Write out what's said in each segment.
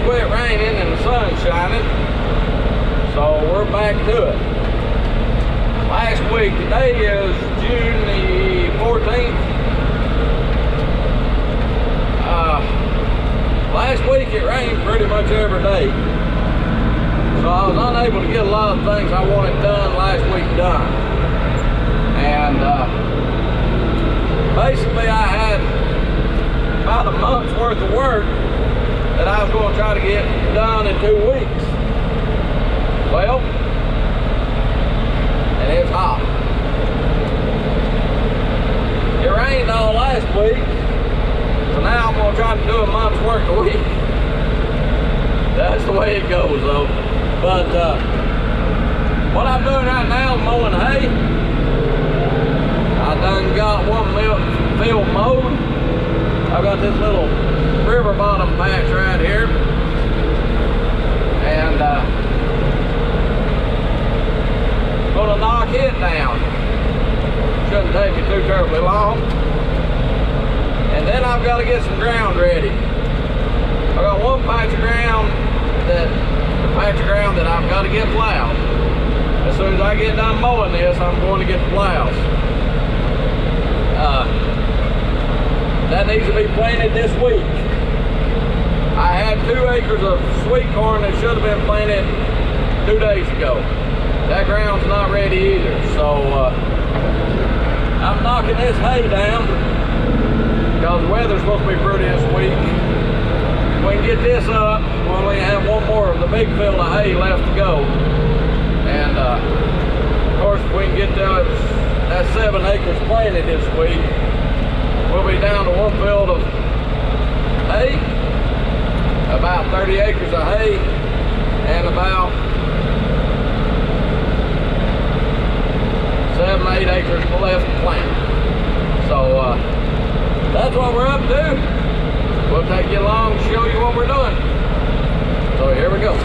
quit raining and the sun's shining, so we're back to it. Last week, today is June the 14th. Last week it rained pretty much every day, so I was unable to get a lot of things I wanted done last week done. And basically I had about a month's worth of work that I was going to try to get done in 2 weeks. Well, and it's hot. It rained all last week, so now I'm going to try to do a month's work a week. That's the way it goes though. But what I'm doing right now is mowing hay. I done got one field mowed. I've got this little river bottom patch right here. And gonna knock it down. Shouldn't take me too terribly long. And then I've got to get some ground ready. I got one patch of ground that I've got to get plowed. As soon as I get done mowing this, I'm going to get the plows. That needs to be planted this week. I had 2 acres of sweet corn that should have been planted 2 days ago. That ground's not ready either, so I'm knocking this hay down because the weather's supposed to be pretty this week. If we can get this up, we only have one more of the big field of hay left to go. And of course, if we can get that 7 acres planted this week, we'll be down to one field of hay, about 30 acres of hay, and about 7, 8 acres left to plant. So that's what we're up to. We'll take you along and show you what we're doing. So here we go.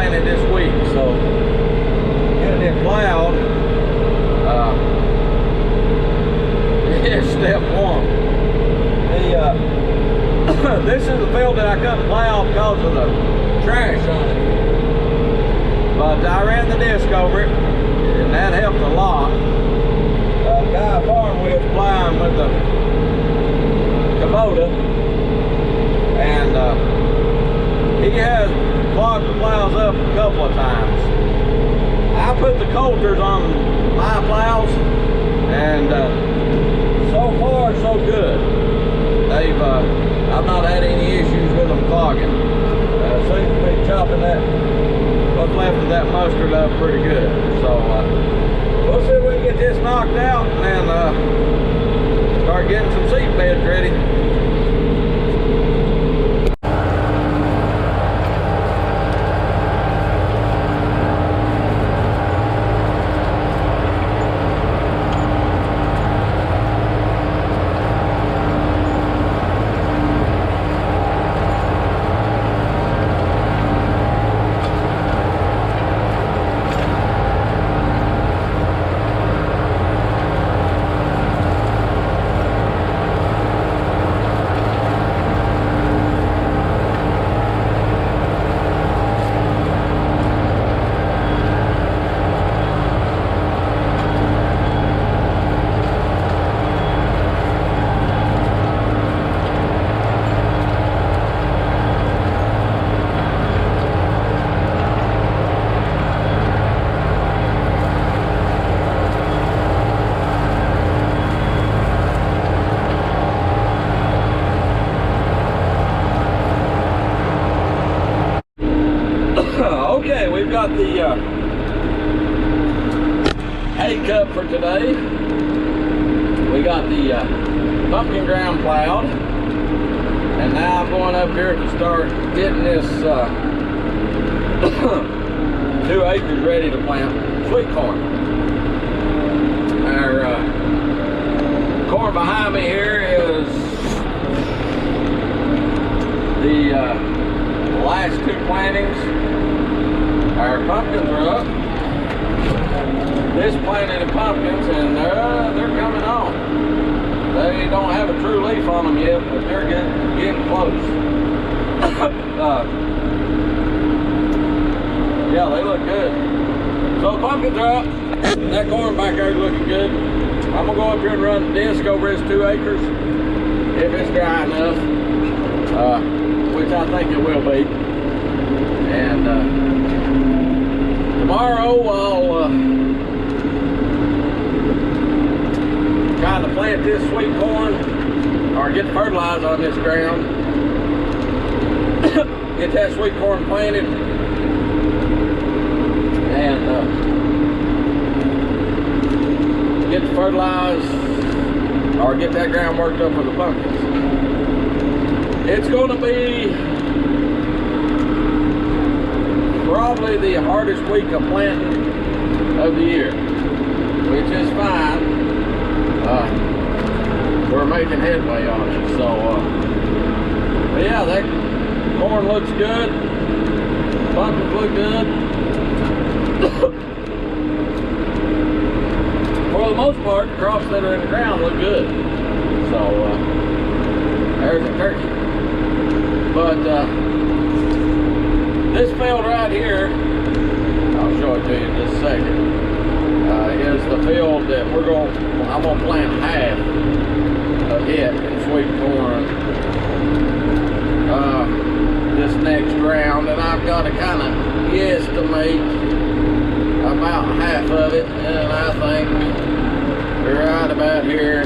planted this week, so getting it plowed is step one. This is the field that I couldn't plow because of the trash on it, but I ran the disc over it, and that helped a lot. The guy I farm with plowing with the Kubota, and he has clogged the plows up a couple of times. I put the coulters on my plows, and so far so good. I've not had any issues with them clogging. Seems to be chopping that what's left of that mustard up pretty good. So we'll see if we can get this knocked out and then start getting some seed beds ready. Okay, we've got the hay cup for today. We got the pumpkin ground plowed, and now I'm going up here to start getting this 2 acres ready to plant sweet corn. Our corn behind me here is the last 2 plantings. Our pumpkins are up. This planted of pumpkins, and they're coming on. They don't have a true leaf on them yet, but they're getting close. Yeah, they look good. So pumpkins are up. That corn back there is looking good. I'm gonna go up here and run the disc over this 2 acres if it's dry enough, which I think it will be. And tomorrow I'll kind of plant this sweet corn, or get fertilized on this ground. Get that sweet corn planted, and get fertilized, or get that ground worked up for the pumpkins. It's going to be probably the hardest week of planting of the year, which is fine. We're making headway on it. So, but yeah, that corn looks good. Pumpkins look good. For the most part, the crops that are in the ground look good. So, there's a turkey. But this field right here, I'll show it to you in just a second, is the field that I'm gonna plant half of it in sweet corn this next round, and I've got to kind of guesstimate about half of it, and I think right about here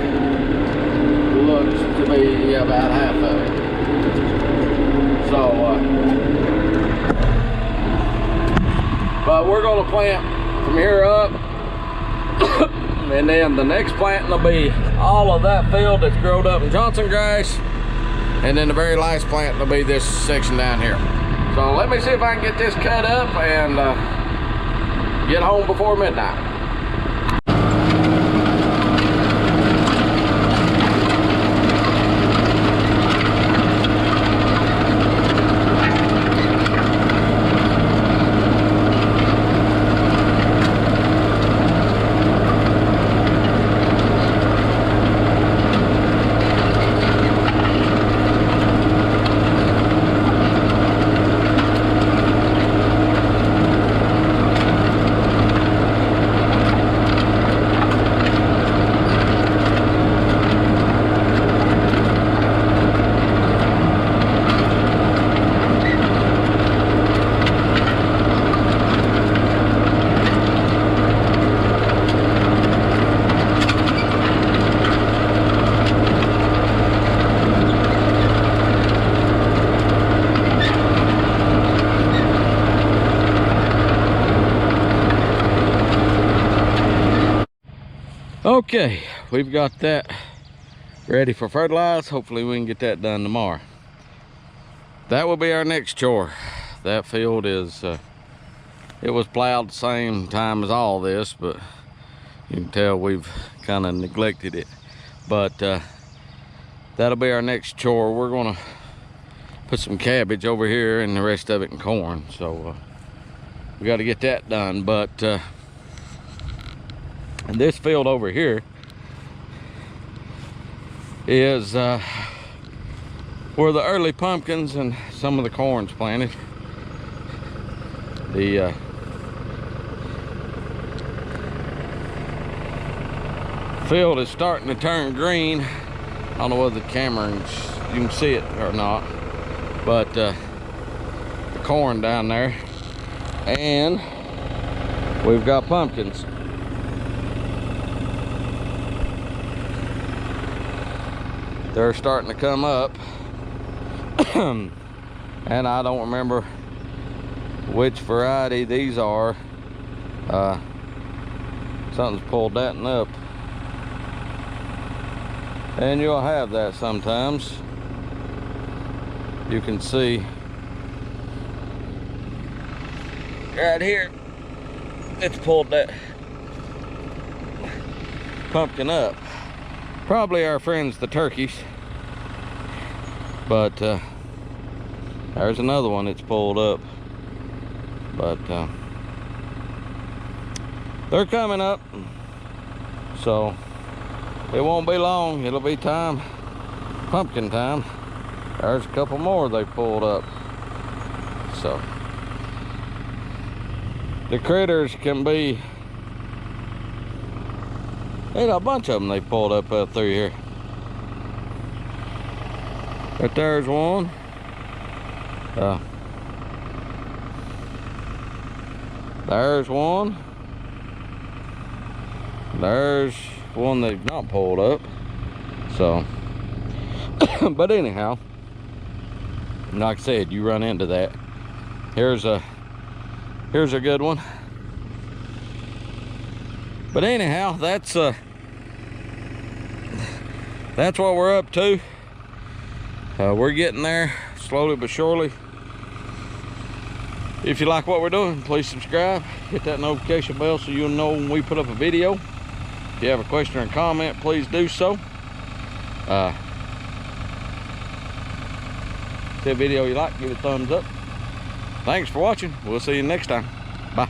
looks to be about half of it. So but we're going to plant from here up, and then the next planting will be all of that field that's grown up in Johnson grass, and then the very last planting will be this section down here. So let me see if I can get this cut up and get home before midnight. Okay, we've got that ready for fertilize. Hopefully we can get that done tomorrow. That will be our next chore. That field is, it was plowed the same time as all this, but you can tell we've kind of neglected it. But that'll be our next chore. We're gonna put some cabbage over here and the rest of it in corn. So we got to get that done. But and this field over here is where the early pumpkins and some of the corn's planted. The field is starting to turn green. I don't know whether the camera, you can see it or not, but the corn down there, and we've got pumpkins. They're starting to come up. And I don't remember which variety these are. Something's pulled that one up, and you'll have that sometimes. You can see right here, it's pulled that pumpkin up. Probably our friends the turkeys, but there's another one that's pulled up. But they're coming up, so it won't be long. It'll be time, pumpkin time. There's a couple more they pulled up. So the critters can be, there's a bunch of them they pulled up through here. But there's one. There's one. There's one that's not pulled up. So, but anyhow, like I said, you run into that. Here's a good one. But anyhow, that's what we're up to. We're getting there slowly but surely. If you like what we're doing, please subscribe, hit that notification bell so you'll know when we put up a video. If you have a question or a comment, please do so. If the video you like, give it a thumbs up. Thanks for watching. We'll see you next time. Bye.